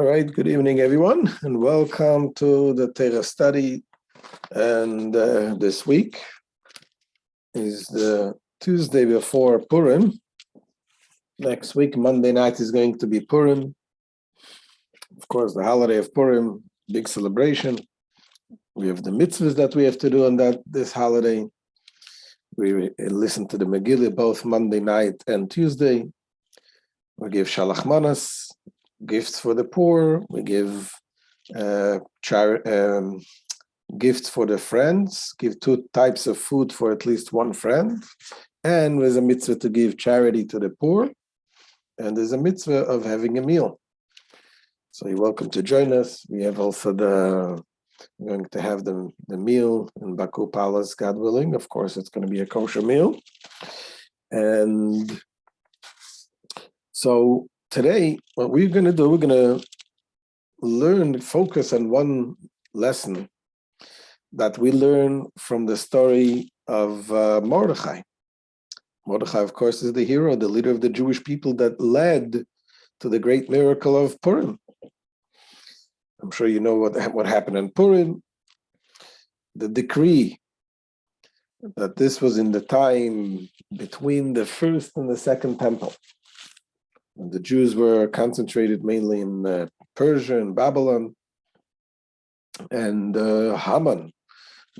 All right, good evening, everyone, and welcome to the TORAH study. And this week is the Tuesday before Purim. Next week, Monday night, is going to be Purim. Of course, the holiday of Purim, big celebration. We have the mitzvahs that we have to do on this holiday. We listen to the Megillah both Monday night and Tuesday. We give shalach manas, gifts for the poor. We give gifts for the friends, give 2 types of food for at least one friend. And there's a mitzvah to give charity to the poor. And there's a mitzvah of having a meal. So you're welcome to join us. We have also we're going to have the meal in Baku Palace, God willing. Of course, it's going to be a kosher meal. And so today, what we're going to do, we're going to focus on one lesson that we learn from the story of Mordechai. Mordechai, of course, is the hero, the leader of the Jewish people that led to the great miracle of Purim. I'm sure you know what happened in Purim. The decree that this was in the time between the first and the second temple. The Jews were concentrated mainly in Persia and Babylon. And Haman,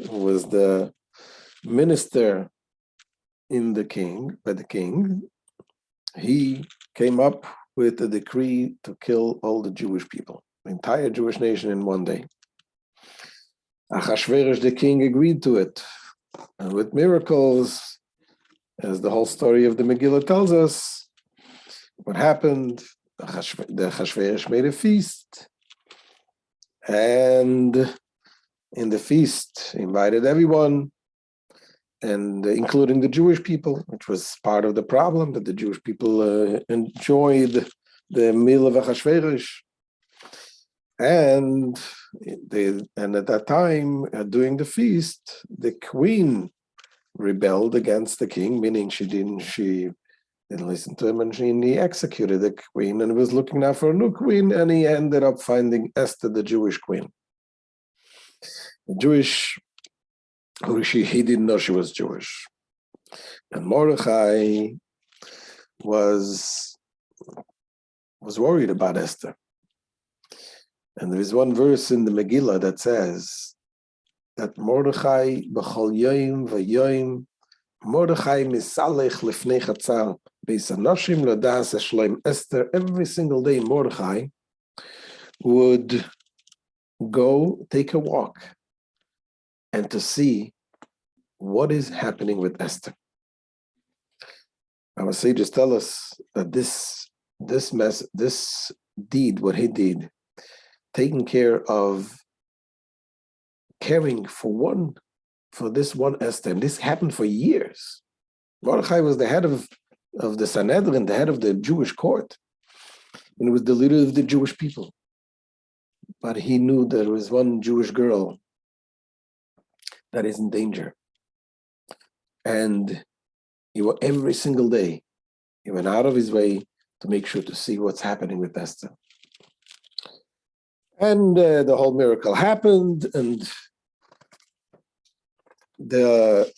who was the minister by the king, he came up with a decree to kill all the Jewish people, the entire Jewish nation in one day. Achashverosh, the king, agreed to it. And with miracles, as the whole story of the Megillah tells us, what happened? The Achashverosh made a feast. And in the feast, he invited everyone, and including the Jewish people, which was part of the problem, that the Jewish people enjoyed the meal of Achashverosh. And at that time, during the feast, the queen rebelled against the king, meaning she didn't listen to him, and he executed the queen and was looking now for a new queen, and he ended up finding Esther, the Jewish queen. He didn't know she was Jewish. And Mordechai was worried about Esther. And there is one verse in the Megillah that says that Mordechai b'chol yoyim v'yoyim Mordechai misalech lifnei chatzal beis hanoshim ladas eshleim Esther. Every single day, Mordechai would go take a walk and to see what is happening with Esther. Our sages tell us that this deed, what he did, taking care of caring for this one Esther, and this happened for years. Mordechai was the head of the Sanhedrin, the head of the Jewish court, and he was the leader of the Jewish people. But he knew there was one Jewish girl that is in danger. And every single day, he went out of his way to make sure to see what's happening with Esther. And the whole miracle happened, and the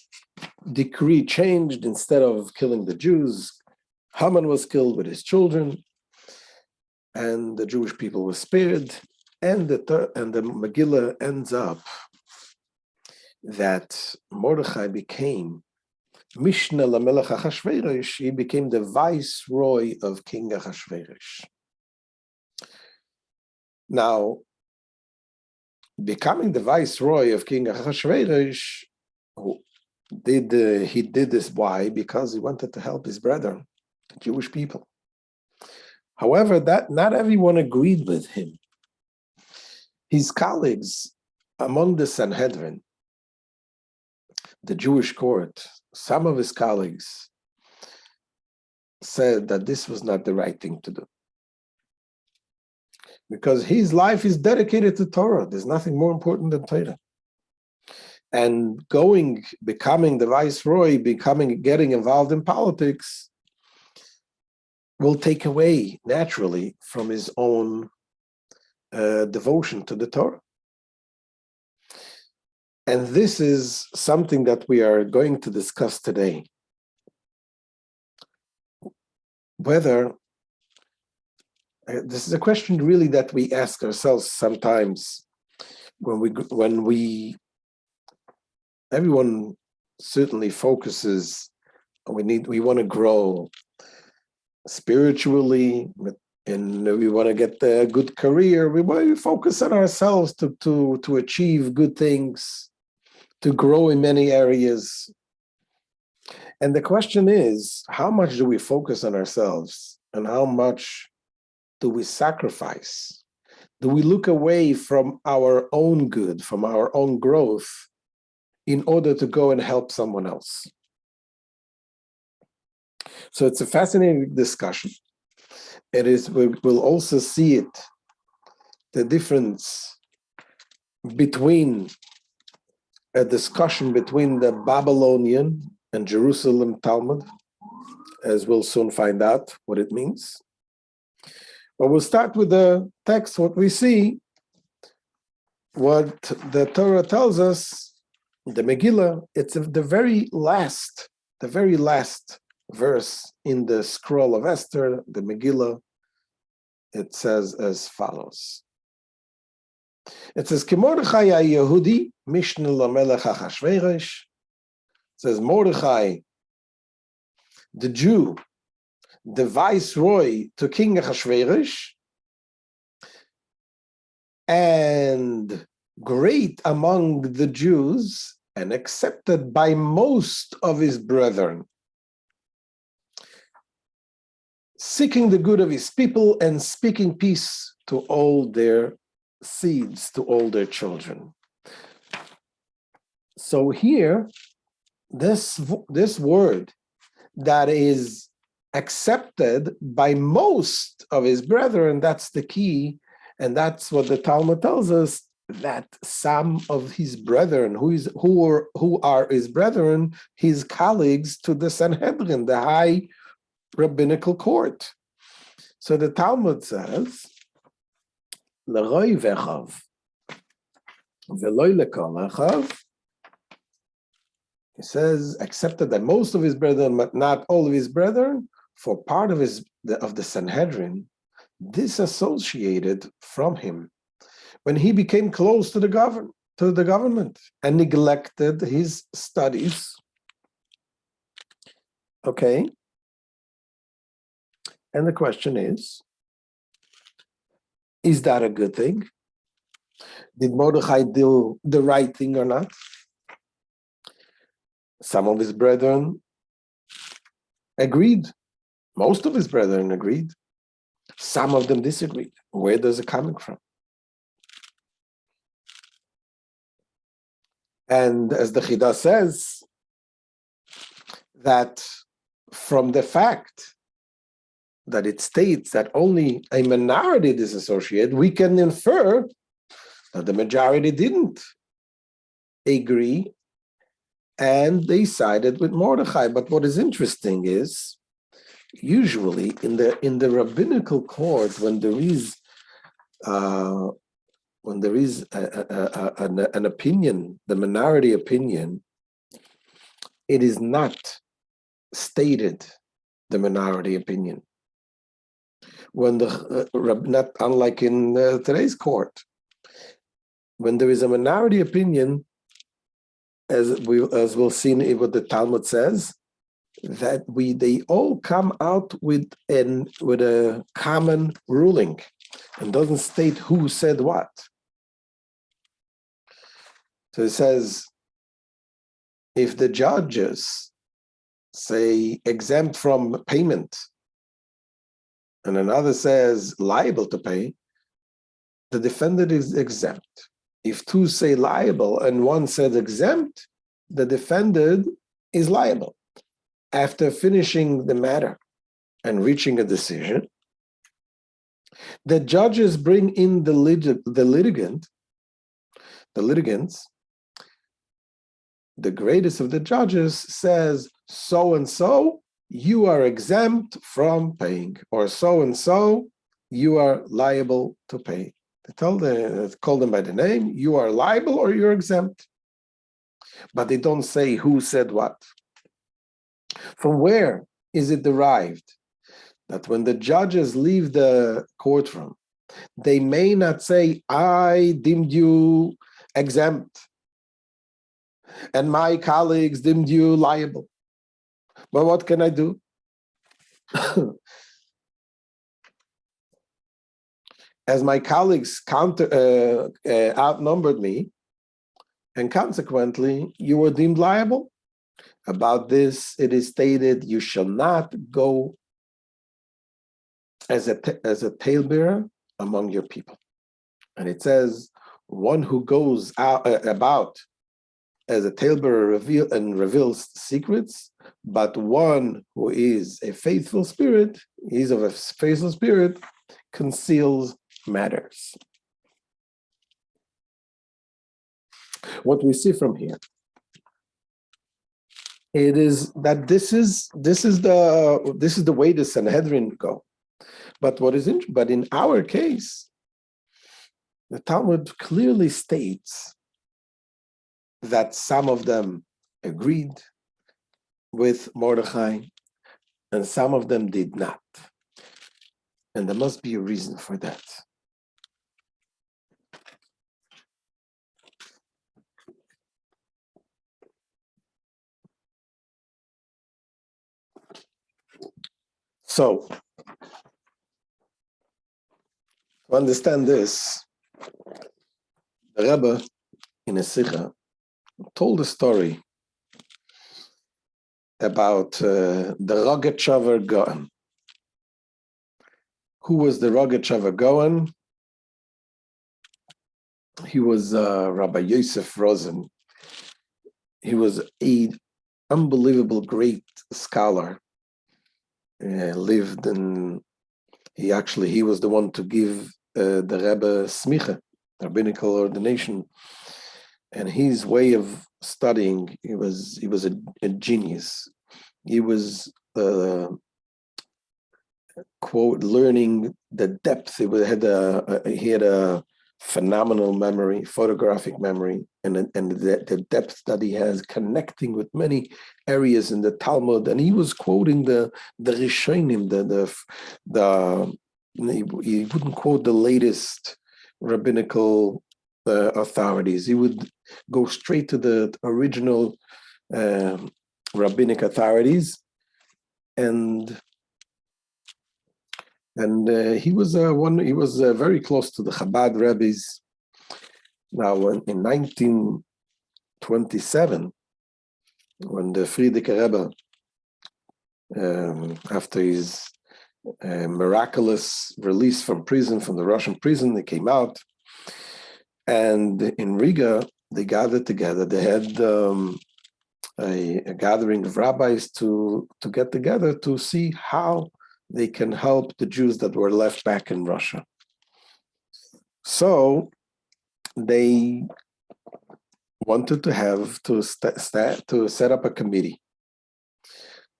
decree changed. Instead of killing the Jews, Haman was killed with his children, and the Jewish people were spared. And the Megillah ends up that Mordechai became Mishnah LaMelech Achashverosh. He became the viceroy of King Achashverosh. Now, becoming the viceroy of King Achashverosh, he did this. Why? Because he wanted to help his brethren, the Jewish people. However, that not everyone agreed with him. His colleagues among the Sanhedrin, the Jewish court, some of his colleagues said that this was not the right thing to do, because his life is dedicated to Torah. There's nothing more important than Torah. And becoming the viceroy, getting involved in politics will take away naturally from his own devotion to the Torah. And this is something that we are going to discuss today. Whether this is a question really that we ask ourselves sometimes when everyone certainly focuses, we want to grow spiritually, and we want to get a good career. We want to focus on ourselves to achieve good things, to grow in many areas. And the question is, how much do we focus on ourselves and how much do we sacrifice? Do we look away from our own good, from our own growth, in order to go and help someone else? So it's a fascinating discussion. We'll also see it, the difference between a discussion between the Babylonian and Jerusalem Talmud, as we'll soon find out what it means. But we'll start with the text, what we see, what the Torah tells us, the Megillah. It's the very last verse in the scroll of Esther, the Megillah. It says as follows. It says, Ki Mordechai Yehudi, Mishnah Lamelech Achashverosh. It says, Mordechai, the Jew, the viceroy to King Achashverosh, and great among the Jews, and accepted by most of his brethren, seeking the good of his people and speaking peace to all their seeds, to all their children. So here, this word that is accepted by most of his brethren, that's the key, and that's what the Talmud tells us, that some of his brethren, who are his brethren, his colleagues to the Sanhedrin, the high rabbinical court. So the Talmud says, L'roi vechav, v'loi lekol echav. He says, accepted that most of his brethren, but not all of his brethren, for part of the Sanhedrin, disassociated from him when he became close to the government and neglected his studies. Okay. And the question is that a good thing? Did Mordechai do the right thing or not? Some of his brethren agreed. Most of his brethren agreed. Some of them disagreed. Where does it coming from? And as the Chida says, that from the fact that it states that only a minority disassociated, we can infer that the majority didn't agree and they sided with Mordechai. But what is interesting is, usually in the rabbinical court, when there is an opinion, the minority opinion, it is not stated the minority opinion. When not unlike in today's court, when there is a minority opinion, as we'll see what the Talmud says, that they all come out with a common ruling, and doesn't state who said what. So it says, if the judges say exempt from payment, and another says liable to pay, the defendant is exempt. If two say liable and one says exempt, the defendant is liable. After finishing the matter and reaching a decision, the judges bring in the litigants. The greatest of the judges says, so and so, you are exempt from paying, or so and so, you are liable to pay. They call them by the name. You are liable or you're exempt. But they don't say who said what. From where is it derived that when the judges leave the courtroom, they may not say, I deemed you exempt, and my colleagues deemed you liable. But what can I do? As my colleagues outnumbered me, and consequently, you were deemed liable. About this, it is stated, you shall not go as a talebearer among your people. And it says, one who goes out about as a talebearer reveals secrets, but one who is a faithful spirit, conceals matters. What we see from here, it is that this is the way the Sanhedrin go. But but in our case, the Talmud clearly states that some of them agreed with Mordechai and some of them did not. And there must be a reason for that. So, to understand this, the Rebbe in a Sikha told a story about the Rogatchover Gaon. Who was the Rogatchover Gaon? He was Rabbi Yosef Rosen. He was an unbelievable great scholar. Lived in, he was the one to give the Rebbe smicha, rabbinical ordination. And his way of studying, he was a genius. He was quote learning the depth. He had a phenomenal memory, photographic memory, and the depth that he has connecting with many areas in the Talmud. And he was quoting the Rishonim, he wouldn't quote the latest rabbinical authorities. He would go straight to the original rabbinic authorities, and he was very close to the Chabad rabbis. Now, in 1927, when the Frierdiker Rebbe, after his miraculous release from prison, from the Russian prison, they came out, and in Riga, they gathered together. They had a gathering of rabbis to get together to see how they can help the Jews that were left back in Russia. So they wanted to set up a committee,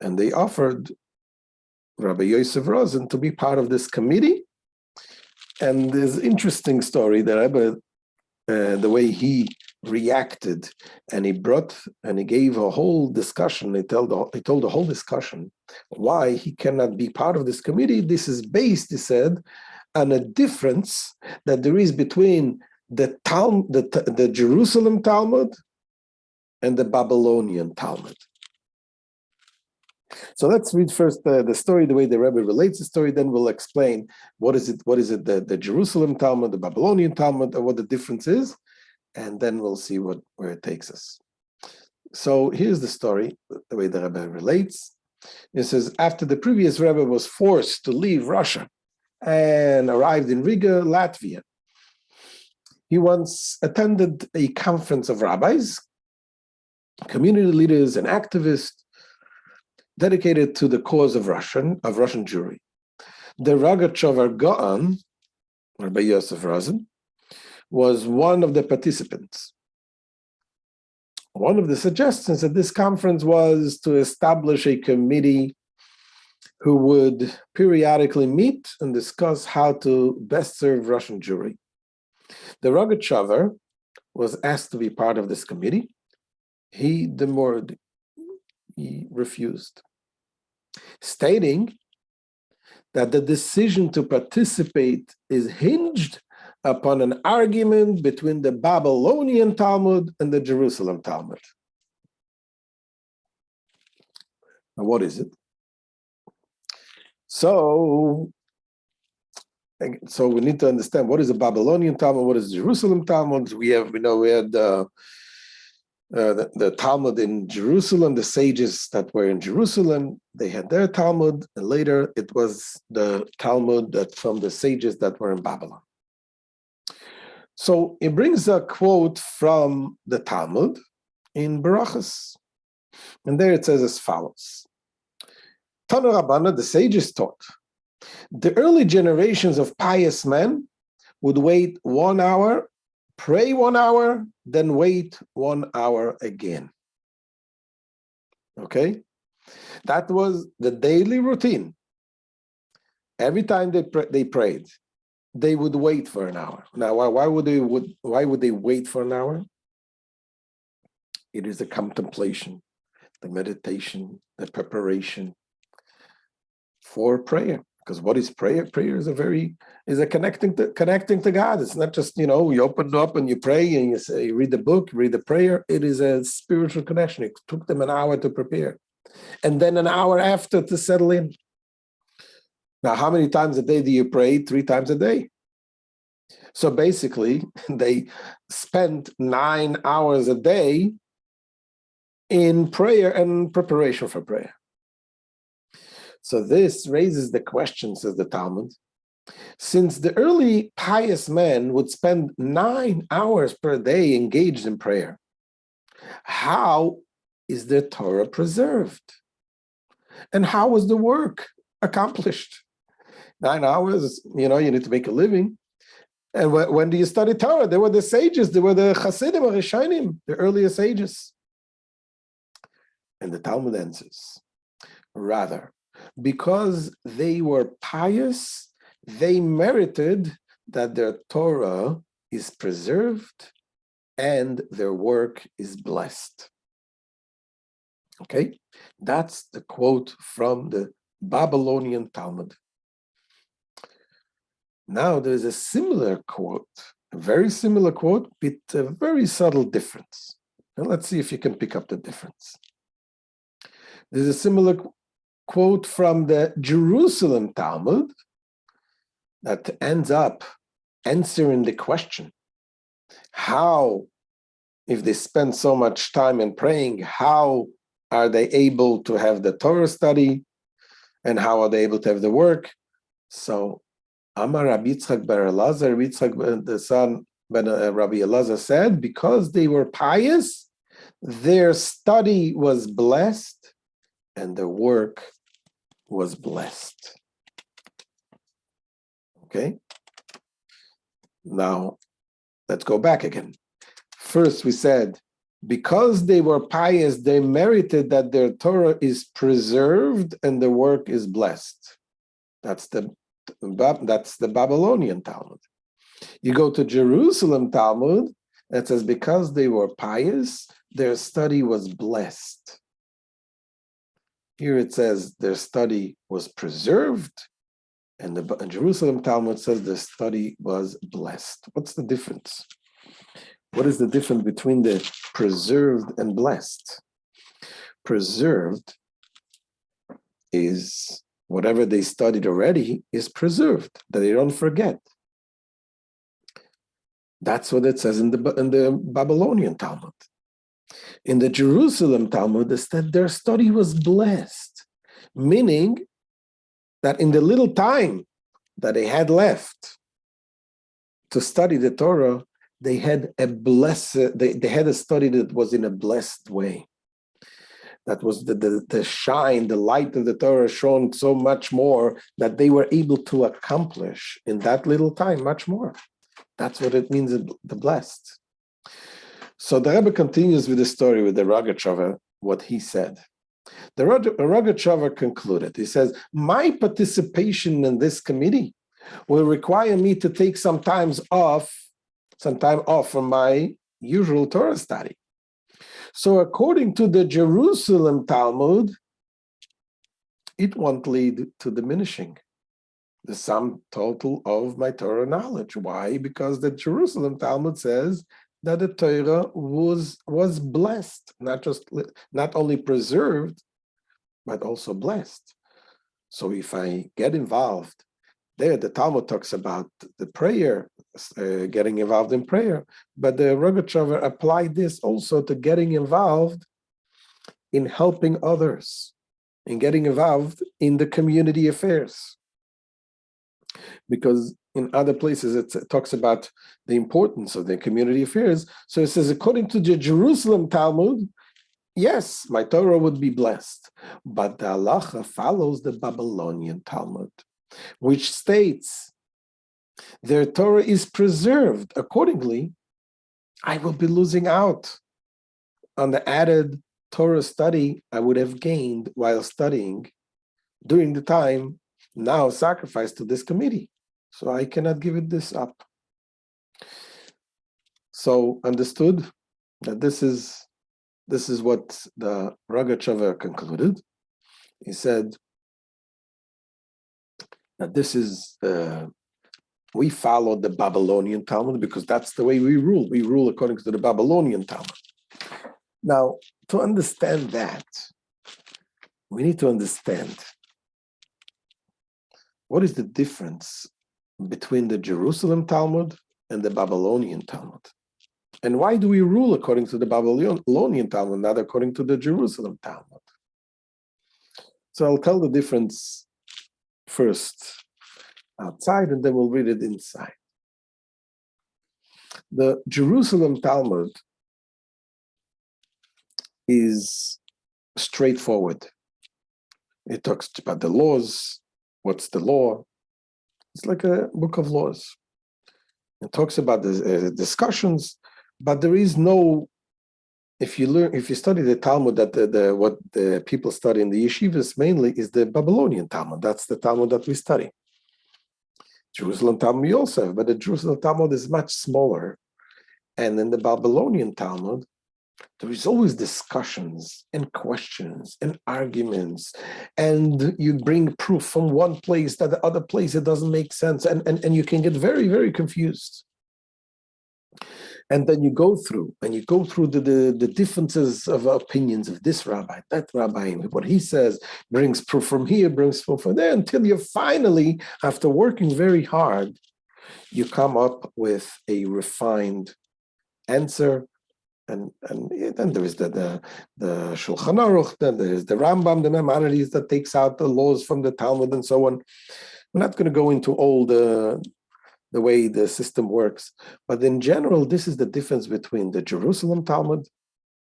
and they offered Rabbi Yosef Rosen to be part of this committee. And there's an interesting story that Rebbe, the way he reacted, and he gave a whole discussion. He told a whole discussion why he cannot be part of this committee. This is based, he said, on a difference that there is between the Jerusalem Talmud and the Babylonian Talmud. So let's read first the story, the way the Rebbe relates the story, then we'll explain what is it, the Jerusalem Talmud, the Babylonian Talmud, and what the difference is, and then we'll see where it takes us. So here's the story, the way the Rebbe relates. It says, after the previous Rebbe was forced to leave Russia and arrived in Riga, Latvia, he once attended a conference of rabbis, community leaders, and activists dedicated to the cause of Russian Jewry. The Rogatchover Gaon, Rabbi Yosef Rosen, was one of the participants. One of the suggestions at this conference was to establish a committee who would periodically meet and discuss how to best serve Russian Jewry. The Rogatchover was asked to be part of this committee. He demurred, he refused, stating that the decision to participate is hinged upon an argument between the Babylonian Talmud and the Jerusalem Talmud. Now, what is it? So we need to understand what is the Babylonian Talmud, what is the Jerusalem Talmud. We had the Talmud in Jerusalem, the sages that were in Jerusalem, they had their Talmud, and later it was the Talmud that from the sages that were in Babylon. So it brings a quote from the Talmud in Berachos, and there it says as follows. Tana Rabbana, the sages taught, the early generations of pious men would wait 1 hour, pray 1 hour, then wait 1 hour again. Okay? That was the daily routine. Every time they prayed, they would wait for an hour. Now, why would they wait for an hour? It is the contemplation, the meditation, the preparation for prayer. Because what is prayer? Prayer is a connecting to God. It's not just, you open it up and you pray and you read the book, read the prayer. It is a spiritual connection. It took them an hour to prepare. And then an hour after to settle in. Now, how many times a day do you pray? 3 times a day. So basically, they spent 9 hours a day in prayer and preparation for prayer. So this raises the question, says the Talmud, since the early pious men would spend 9 hours per day engaged in prayer, how is the Torah preserved? And how was the work accomplished? 9 hours, you need to make a living. And when do you study Torah? They were the sages, they were the Hasidim or Rishonim, the earliest sages. And the Talmud answers, rather, because they were pious, they merited that their Torah is preserved and their work is blessed. Okay, that's the quote from the Babylonian Talmud. Now there's a similar quote, a very similar quote, with a very subtle difference. And let's see if you can pick up the difference. There's a similar quote from the Jerusalem Talmud that ends up answering the question, how, if they spend so much time in praying, how are they able to have the Torah study, and how are they able to have the work? So, Amar Rabbi Yitzchak ben Elazar, the son ben Rabbi Elazar said, because they were pious, their study was blessed, and their work was blessed. Okay? Now, let's go back again. First, we said, because they were pious, they merited that their Torah is preserved and the work is blessed. That's the Babylonian Talmud. You go to Jerusalem Talmud, it says, because they were pious, their study was blessed. Here it says their study was preserved, and the Jerusalem Talmud says the study was blessed. What's the difference? What is the difference between the preserved and blessed? Preserved is whatever they studied already is preserved, that they don't forget. That's what it says in the Babylonian Talmud. In the Jerusalem Talmud, their study was blessed, meaning that in the little time that they had left to study the Torah, they had they had a study that was in a blessed way. That was the shine, the light of the Torah shone so much more that they were able to accomplish in that little time much more. That's what it means, the blessed. So the Rebbe continues with the story with the Rogatchover, what he said. The Rogatchover concluded, he says, my participation in this committee will require me to take some time off some time off from my usual Torah study. So according to the Jerusalem Talmud, it won't lead to diminishing the sum total of my Torah knowledge. Why? Because the Jerusalem Talmud says that the Torah was blessed, not only preserved, but also blessed. So if I get involved, there the Talmud talks about the prayer, getting involved in prayer, but the Rogatchover applied this also to getting involved in helping others, in getting involved in the community affairs. Because in other places it talks about the importance of the community affairs. So it says, according to the Jerusalem Talmud, yes, my Torah would be blessed. But the halacha follows the Babylonian Talmud, which states their Torah is preserved. Accordingly, I will be losing out on the added Torah study I would have gained while studying during the time now sacrificed to this committee. So I cannot give it this up. So understood that this is what the Rogatchover concluded. He said that this is, we follow the Babylonian Talmud because that's the way we rule. We rule according to the Babylonian Talmud. Now, to understand that, we need to understand what is the difference between the Jerusalem Talmud and the Babylonian Talmud. And why do we rule according to the Babylonian Talmud, not according to the Jerusalem Talmud? So I'll tell the difference first outside, and then we'll read it inside. The Jerusalem Talmud is straightforward. It talks about the laws, what's the law. It's like a book of laws. It talks about the discussions, but there is no, if you study the Talmud, that what the people study in the yeshivas mainly is the Babylonian Talmud. That's the Talmud that we study. Jerusalem Talmud we also have, but the Jerusalem Talmud is much smaller. And in the Babylonian Talmud, there is always discussions and questions and arguments, and you bring proof from one place that the other place it doesn't make sense, and you can get very, very confused. And then you go through the differences of opinions of this rabbi, that rabbi, and what he says brings proof from here, brings proof from there, until you finally, after working very hard, you come up with a refined answer. And then there is the Shulchan Aruch, then there is the Rambam, the Maimonides that takes out the laws from the Talmud and so on. We're not going to go into all the way the system works, but in general, this is the difference between the Jerusalem Talmud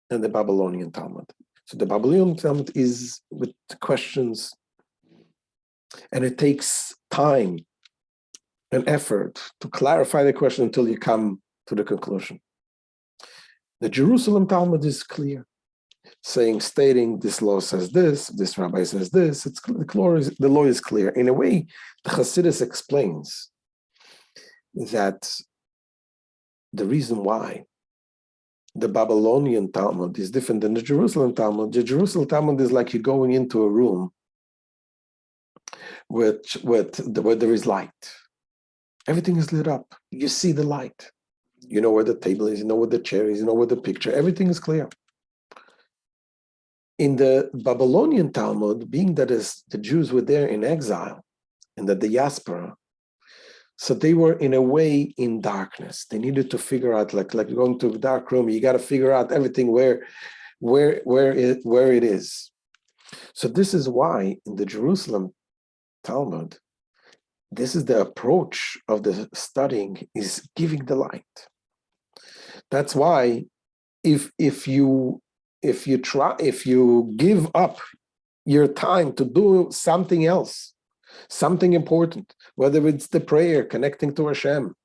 and the Babylonian Talmud. So the Babylonian Talmud is with questions, and it takes time and effort to clarify the question until you come to the conclusion. The Jerusalem Talmud is clear, stating this law says this rabbi says this. The law is clear. In a way, the Chassidus explains that the reason why the Babylonian Talmud is different than the Jerusalem Talmud. The Jerusalem Talmud is like you're going into a room where there is light. Everything is lit up. You see the light. You know where the table is, you know where the chair is, you know where the picture, everything is clear. In the Babylonian Talmud, being that the Jews were there in exile, in the diaspora, so they were in a way in darkness. They needed to figure out, like going to a dark room, you got to figure out everything where it is. So this is why in the Jerusalem Talmud, this is the approach of the studying, is giving the light. That's why if you give up your time to do something else, something important, whether it's the prayer, connecting to Hashem,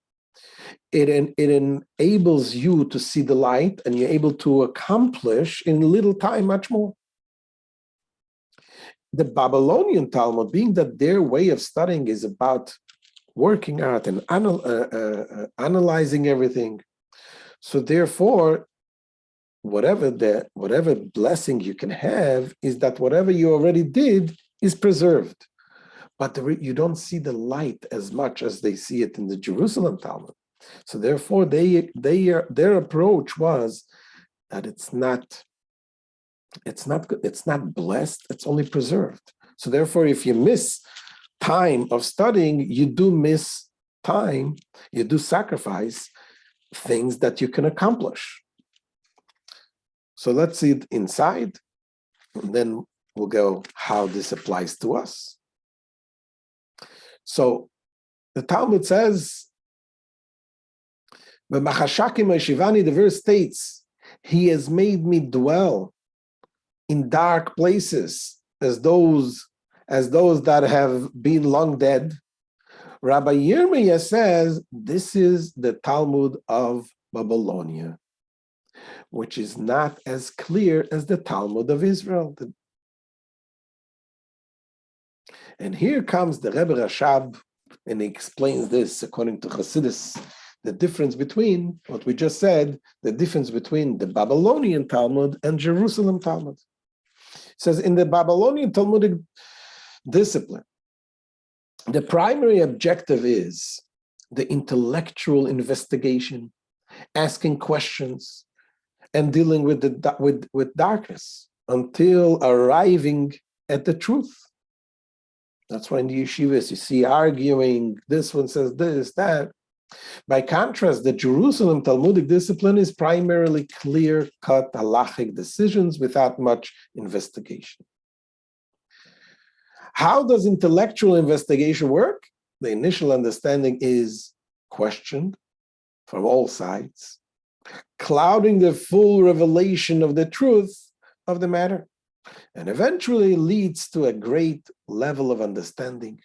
it enables you to see the light, and you're able to accomplish in little time much more. The Babylonian Talmud, being that their way of studying is about working out and analyzing everything. So therefore, whatever blessing you can have is that whatever you already did is preserved. But you don't see the light as much as they see it in the Jerusalem Talmud. So therefore, their approach was that it's not blessed, it's only preserved. So therefore, if you miss time of studying, you do miss time, you do sacrifice things that you can accomplish. So let's see it inside, and then we'll go how this applies to us. So the Talmud says, the verse states, he has made me dwell in dark places as those that have been long dead. Rabbi Yirmiyah says this is the Talmud of Babylonia, which is not as clear as the Talmud of Israel. And here comes the Rebbe Rashab, and he explains this according to Chassidus, the difference between what we just said, the difference between the Babylonian Talmud and Jerusalem Talmud. It says in the Babylonian Talmudic discipline, the primary objective is the intellectual investigation, asking questions, and dealing with darkness until arriving at the truth. That's why in the yeshivas you see arguing, this one says this, that. By contrast, the Jerusalem Talmudic discipline is primarily clear-cut halachic decisions without much investigation. How does intellectual investigation work? The initial understanding is questioned from all sides, clouding the full revelation of the truth of the matter, and eventually leads to a great level of understanding.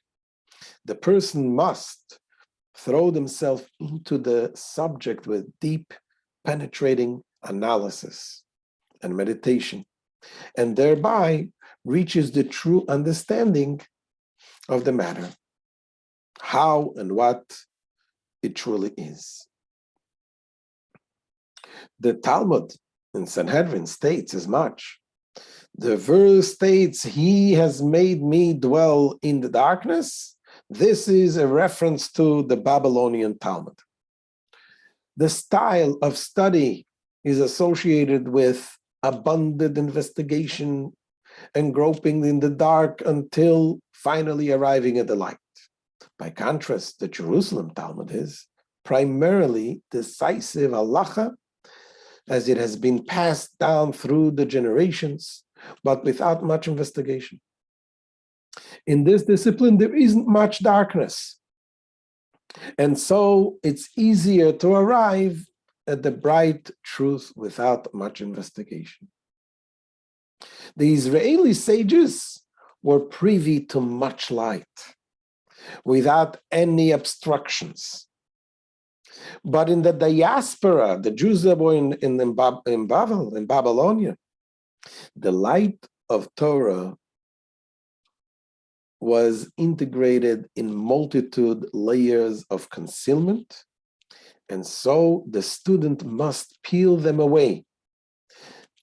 The person must throw themselves into the subject with deep, penetrating analysis and meditation, and thereby reaches the true understanding of the matter, how and what it truly is. The Talmud in Sanhedrin states as much. The verse states, he has made me dwell in the darkness. This is a reference to the Babylonian Talmud. The style of study is associated with abundant investigation and groping in the dark until finally arriving at the light. By contrast, the Jerusalem Talmud is primarily decisive halacha, as it has been passed down through the generations, but without much investigation. In this discipline, there isn't much darkness, and so it's easier to arrive at the bright truth without much investigation. The Israeli sages were privy to much light, without any obstructions. But in the diaspora, the Jews that were in Babylonia, the light of Torah was integrated in multitude layers of concealment, and so the student must peel them away.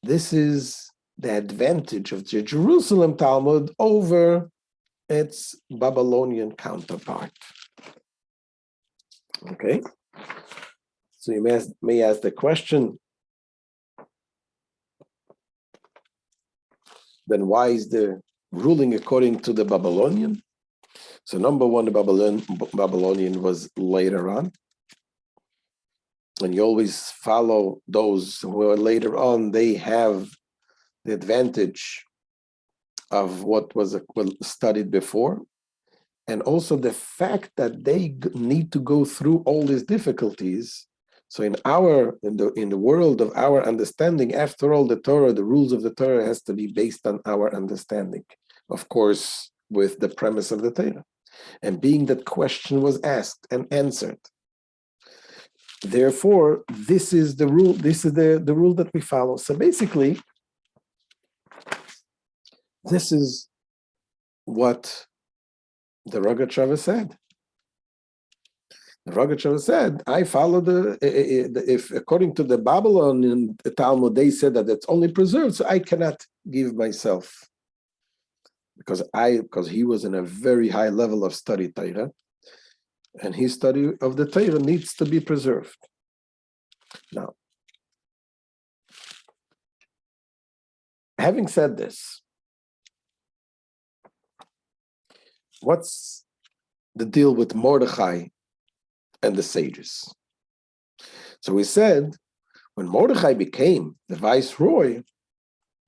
This is the advantage of the Jerusalem Talmud over its Babylonian counterpart. Okay? So you may ask the question, then why is the ruling according to the Babylonian? So number one, the Babylonian was later on. And you always follow those who are later on, they have the advantage of what was studied before. And also the fact that they need to go through all these difficulties. So in the world of our understanding, after all, the Torah, the rules of the Torah has to be based on our understanding, of course, with the premise of the Torah. And being that question was asked and answered. Therefore, this is the rule, this is the rule that we follow. So basically, this is what the Rogatchover said. Rogatchover said, I follow if according to the Babylonian Talmud, they said that it's only preserved, so I cannot give myself, because he was in a very high level of study Torah, and his study of the Torah needs to be preserved. Now, having said this, what's the deal with Mordechai and the sages? So we said, when Mordechai became the viceroy,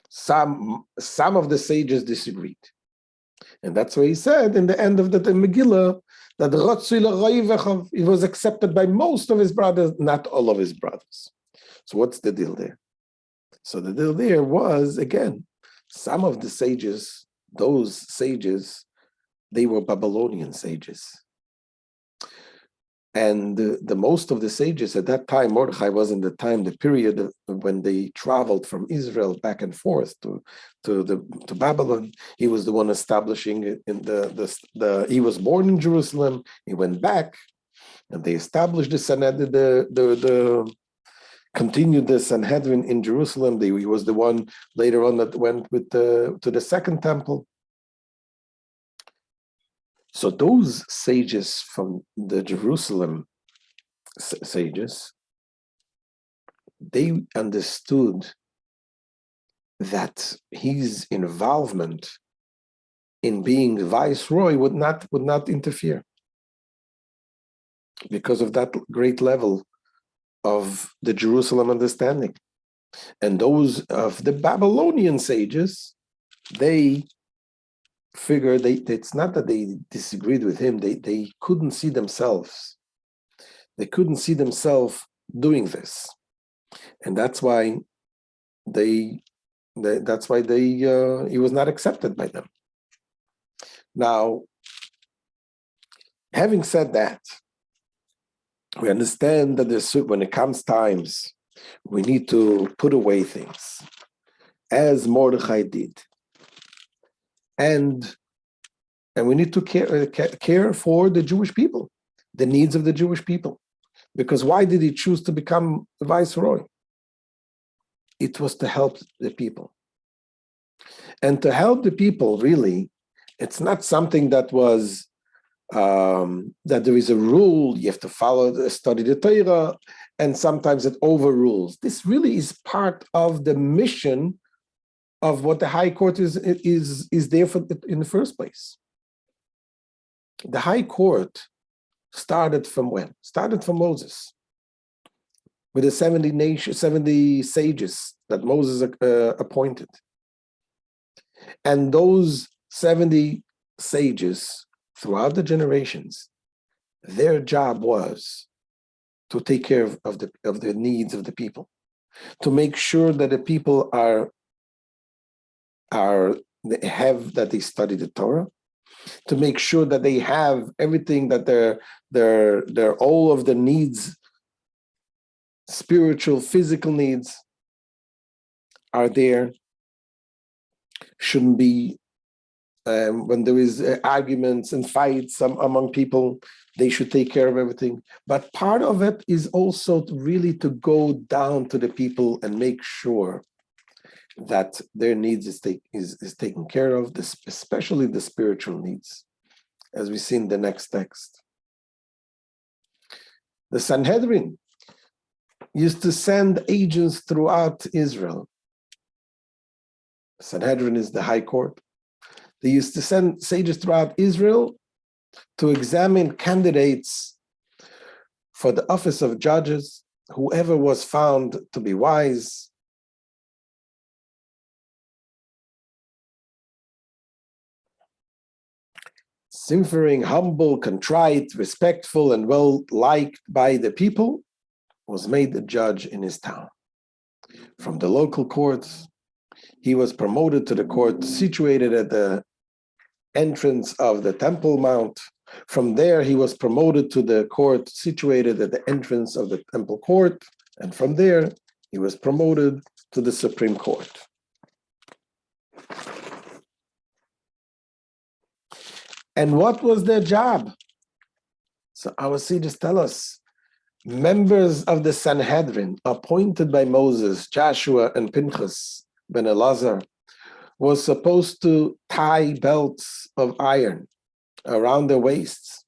some of the sages disagreed. And that's why he said in the end of the Megillah that it was accepted by most of his brothers, not all of his brothers. So what's the deal there? So the deal there was, again, some of the sages, those sages, they were Babylonian sages. And the most of the sages at that time, Mordechai was in the period when they traveled from Israel back and forth to Babylon. He was the one establishing it in he was born in Jerusalem. He went back, and they established the Sanhedrin, continued the Sanhedrin in Jerusalem. He was the one later on that went to the second temple. So those sages from the Jerusalem sages, they understood that his involvement in being the viceroy would not interfere, because of that great level of the Jerusalem understanding. And those of the Babylonian sages, they figured it's not that they disagreed with him, they couldn't see themselves. They couldn't see themselves doing this. And that's why he was not accepted by them. Now, having said that, we understand that when it comes times, we need to put away things, as Mordechai did. And we need to care for the Jewish people, the needs of the Jewish people. Because why did he choose to become the viceroy? It was to help the people. And to help the people, really, it's not something that was, that there is a rule, you have to study the Torah, and sometimes it overrules. This really is part of the mission of what the High Court is there for in the first place. The High Court started from when? Started from Moses, with the 70 sages that Moses appointed. And those 70 sages, throughout the generations, their job was to take care of the needs of the people, to make sure that the people they study the Torah, to make sure that they have everything, that their all of the needs, spiritual, physical needs, are there. Shouldn't be when there is arguments and fights among people, they should take care of everything. But part of it is also really to go down to the people and make sure that their needs is taken care of, especially the spiritual needs, as we see in the next text. The Sanhedrin used to send agents throughout Israel. Sanhedrin is the high court. They used to send sages throughout Israel to examine candidates for the office of judges, whoever was found to be wise. Simpering, humble, contrite, respectful, and well-liked by the people, was made a judge in his town. From the local courts, he was promoted to the court situated at the entrance of the Temple Mount. From there, he was promoted to the court situated at the entrance of the Temple Court. And from there, he was promoted to the Supreme Court. And what was their job? So our sages tell us, members of the Sanhedrin appointed by Moses, Joshua and Pinchas ben Elazar, was supposed to tie belts of iron around their waists,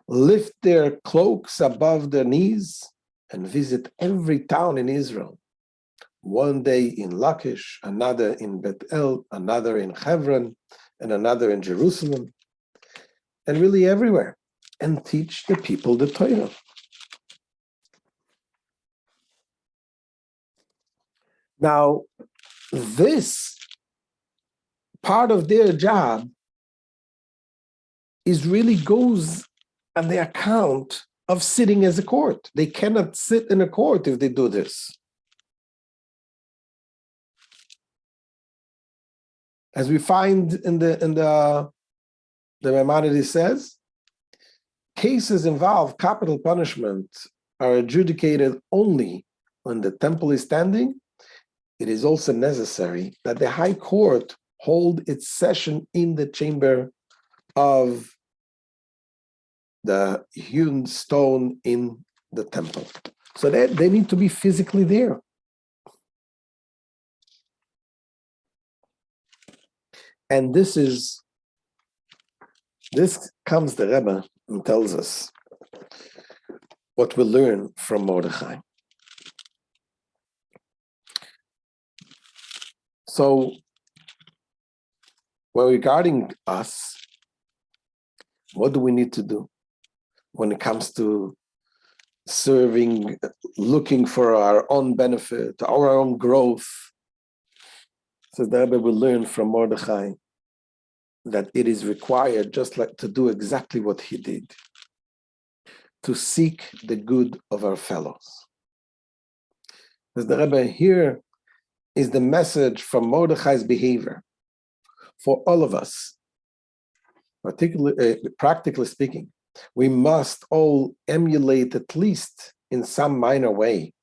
lift their cloaks above their knees, and visit every town in Israel. One day in Lachish, another in Bethel, another in Hebron, and another in Jerusalem, and really everywhere, and teach the people the Torah. Now, this part of their job is really goes on the account of sitting as a court. They cannot sit in a court if they do this. As we find in the Maimonides says, cases involve capital punishment are adjudicated only when the temple is standing. It is also necessary that the high court hold its session in the chamber of the hewn stone in the temple. So that they need to be physically there. And this comes the Rebbe and tells us what we learn from Mordechai. So, well, regarding us, what do we need to do when it comes to serving, looking for our own benefit, our own growth? So the Rebbe will learn from Mordechai that it is required just like to do exactly what he did, to seek the good of our fellows. As the Rebbe here is the message from Mordechai's behavior for all of us, particularly, practically speaking. We must all emulate, at least in some minor way,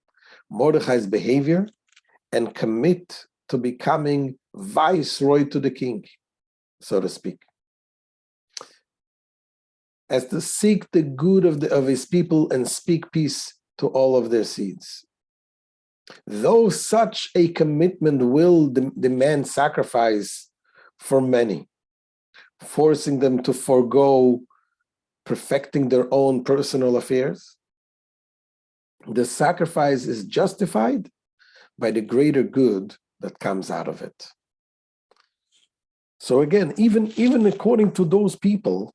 Mordechai's behavior and commit to becoming viceroy to the king, so to speak, as to seek the good of his people and speak peace to all of their seeds. Though such a commitment will demand sacrifice for many, forcing them to forego perfecting their own personal affairs, the sacrifice is justified by the greater good that comes out of it. So again, even according to those people,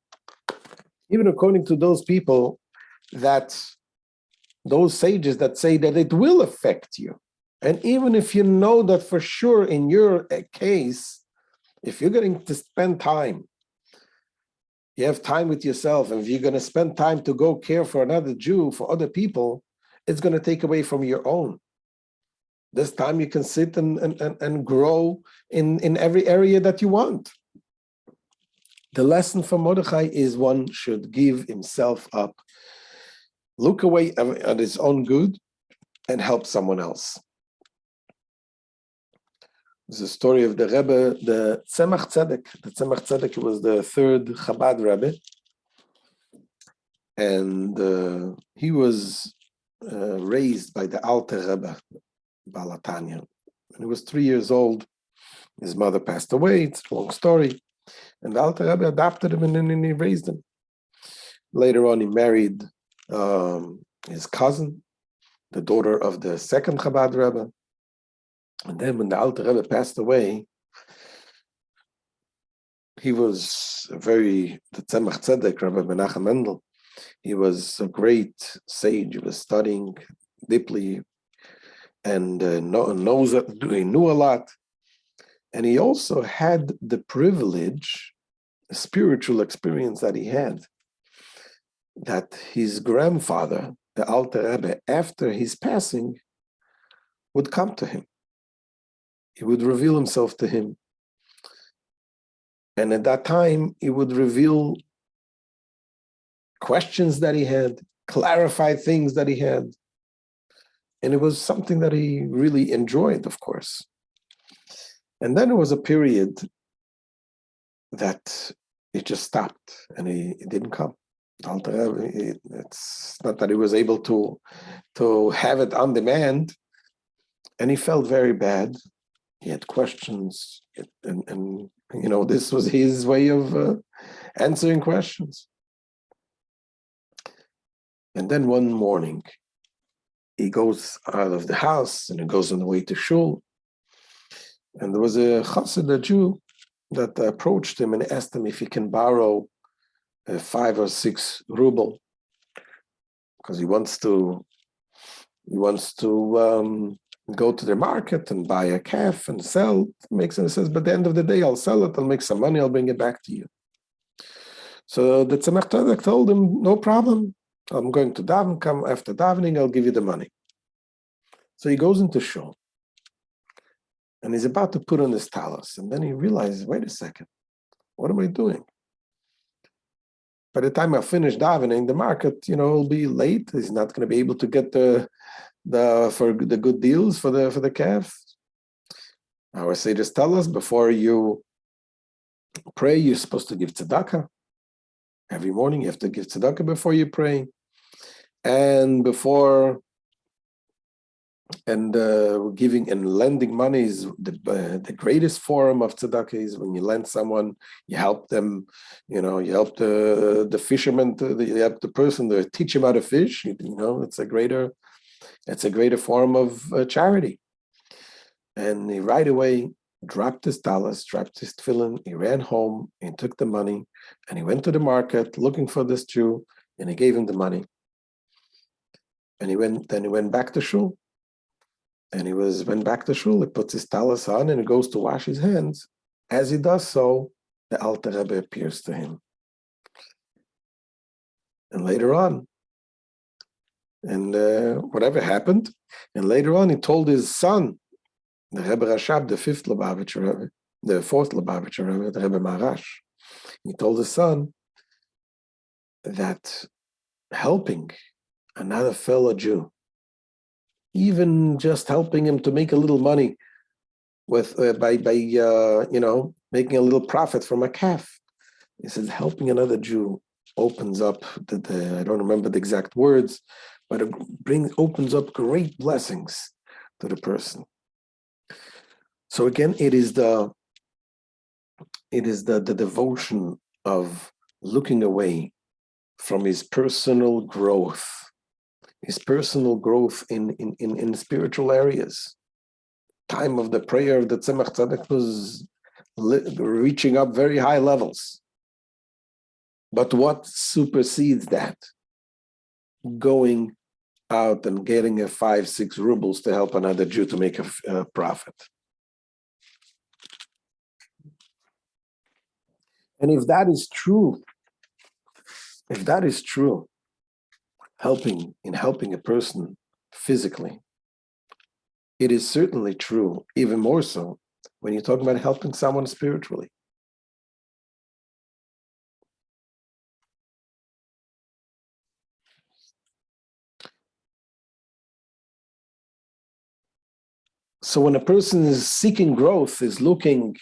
that those sages that say that it will affect you, and even if you know that for sure in your case, if you're going to spend time, you have time with yourself, and if you're going to spend time to go care for another Jew, for other people, it's going to take away from your own. This time you can sit and grow in every area that you want. The lesson from Mordechai is one should give himself up, look away at his own good, and help someone else. There's a story of the Rebbe, the Tzemach Tzedek. The Tzemach Tzedek was the third Chabad Rebbe, and he was raised by the Alter Rebbe, Balatanya. When he was 3 years old, his mother passed away. It's a long story. And the Alter Rebbe adopted him and he raised him. Later on, he married his cousin, the daughter of the second Chabad Rebbe. And then when the Alter Rebbe passed away, he was the Tzemach Tzedek, Rabbi Menachem Mendel, he was a great sage. He was studying deeply and he knew a lot. And he also had the privilege, a spiritual experience that he had, that his grandfather, the Alter Rebbe, after his passing, would come to him. He would reveal himself to him. And at that time, he would reveal questions that he had, clarify things that he had. And it was something that he really enjoyed, of course. And then there was a period that it just stopped and he didn't come. It's not that he was able to have it on demand, and he felt very bad. He had questions, and this was his way of answering questions. And then one morning, he goes out of the house and he goes on the way to shul. And there was a chassid, a Jew, that approached him and asked him if he can borrow 5 or 6 ruble, because he wants to go to the market and buy a calf and sell. Makes sense. Says, but at the end of the day, I'll sell it. I'll make some money. I'll bring it back to you. So the Tzemach Tzedek told him, no problem. I'm going to daven. Come after davening, I'll give you the money. So he goes into shul, and he's about to put on his talis, and then he realizes, wait a second, what am I doing? By the time I finish davening, the market, will be late. He's not going to be able to get the good deals for the calf. Our sages tell us, before you pray, you're supposed to give tzedakah. Every morning you have to give tzedakah before you pray. And giving and lending money is the greatest form of tzedakah. Is when you lend someone, you help them, you help the fisherman, you help the person to teach him how to fish. It's a greater form of charity. And he right away dropped his talis, dropped his tefillin, he ran home, he took the money, and he went to the market looking for this Jew, and he gave him the money. And he went back to shul. And went back to shul, he puts his talis on, and he goes to wash his hands. As he does so, the Alter Rebbe appears to him. And later on, whatever happened, and later on he told his son, the Rebbe Rashab, the 5th Lubavitcher Rebbe, the 4th Lubavitcher Rebbe, the Rebbe Marash, he told his son that helping another fellow Jew, even just helping him to make a little money with by making a little profit from a calf, he says helping another Jew opens up I don't remember the exact words, but it opens up great blessings to the person. So again, it is the devotion of looking away from his personal growth in spiritual areas. Time of the prayer of the Tzemach Tzedek was reaching up very high levels. But what supersedes that? Going out and getting a 5-6 rubles to help another Jew to make a profit. And if that is true, helping a person physically, it is certainly true, even more so, when you're talking about helping someone spiritually. So when a person is seeking growth, is looking,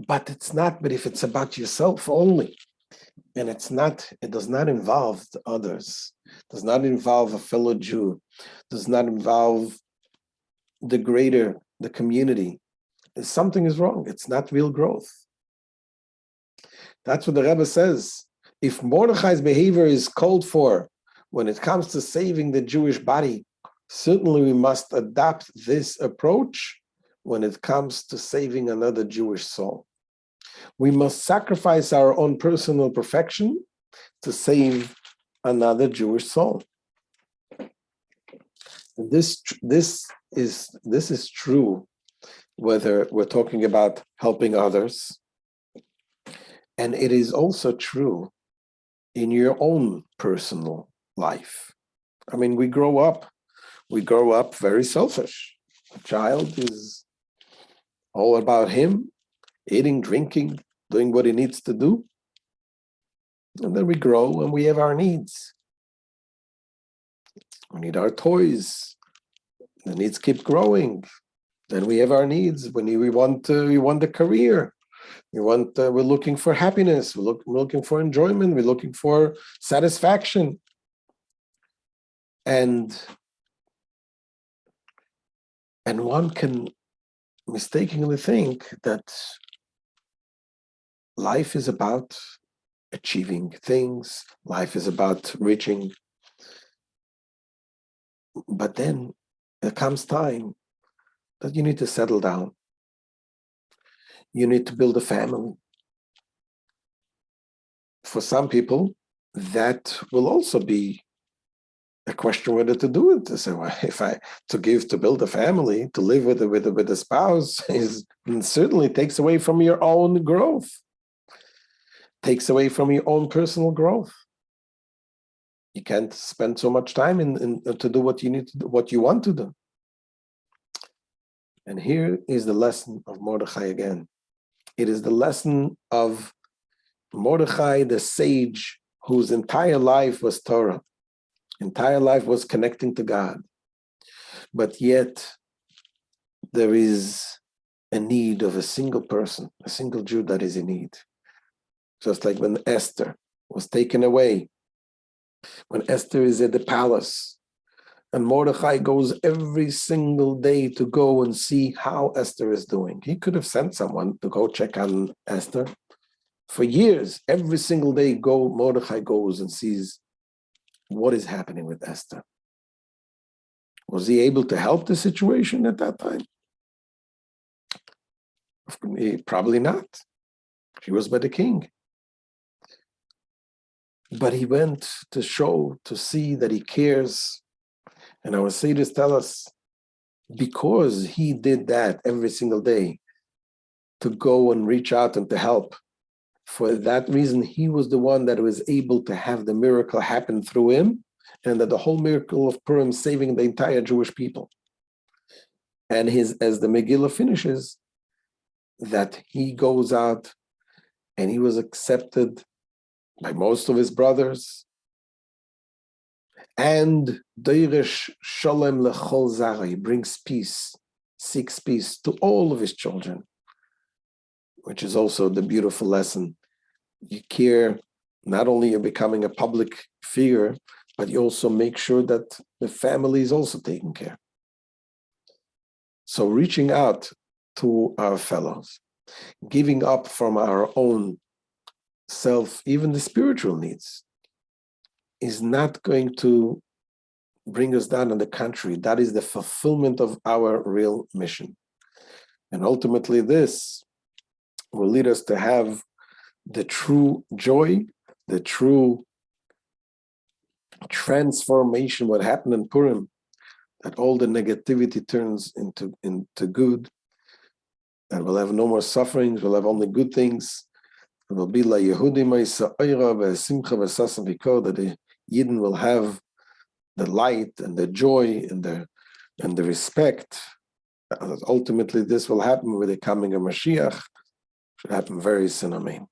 but if it's about yourself only, and it does not involve others, does not involve a fellow Jew, does not involve the community, something is wrong. It's not real growth. That's what the Rebbe says. If Mordechai's behavior is called for when it comes to saving the Jewish body, certainly we must adopt this approach when it comes to saving another Jewish soul. We must sacrifice our own personal perfection to save another Jewish soul. This is true whether we're talking about helping others, and it is also true in your own personal life. I mean, we grow up very selfish. A child is all about him, eating, drinking, doing what he needs to do. And then we grow and we have our needs. We need our toys. The needs keep growing. Then we have our needs when we want a career. We're looking for happiness. We're looking for enjoyment. We're looking for satisfaction. And one can mistakenly think that life is about achieving things. Life is about reaching. But then there comes time that you need to settle down. You need to build a family. For some people, that will also be a question whether to do it. To say, well, to build a family, to live with a spouse, certainly takes away from your own growth, takes away from your own personal growth. You can't spend so much time to do what you need to do, what you want to do. And here is the lesson of Mordechai again. It is the lesson of Mordechai, the sage, whose entire life was Torah, entire life was connecting to God. But yet, there is a need of a single person, a single Jew that is in need. Just like when Esther was taken away, when Esther is at the palace, and Mordechai goes every single day to go and see how Esther is doing. He could have sent someone to go check on Esther. For years, every single day, Mordechai goes and sees what is happening with Esther. Was he able to help the situation at that time? Probably not. She was by the king. But he went to see that he cares. And our sages tell us, because he did that every single day, to go and reach out and to help, for that reason, he was the one that was able to have the miracle happen through him, and that the whole miracle of Purim saving the entire Jewish people. And as the Megillah finishes, that he goes out and he was accepted by most of his brothers, and Deirish Sholem Lechol Zara, he brings peace, seeks peace to all of his children, which is also the beautiful lesson. You care, not only you're becoming a public figure, but you also make sure that the family is also taken care. So reaching out to our fellows, giving up from our own self, even the spiritual needs, is not going to bring us down in the country. That is the fulfillment of our real mission. And ultimately this will lead us to have the true joy, the true transformation, what happened in Purim, that all the negativity turns into good, that we'll have no more sufferings, we'll have only good things. It will be like Yehudim that the Yidden will have the light and the joy and the respect. Ultimately, this will happen with the coming of Mashiach. Should happen very soon. Amen.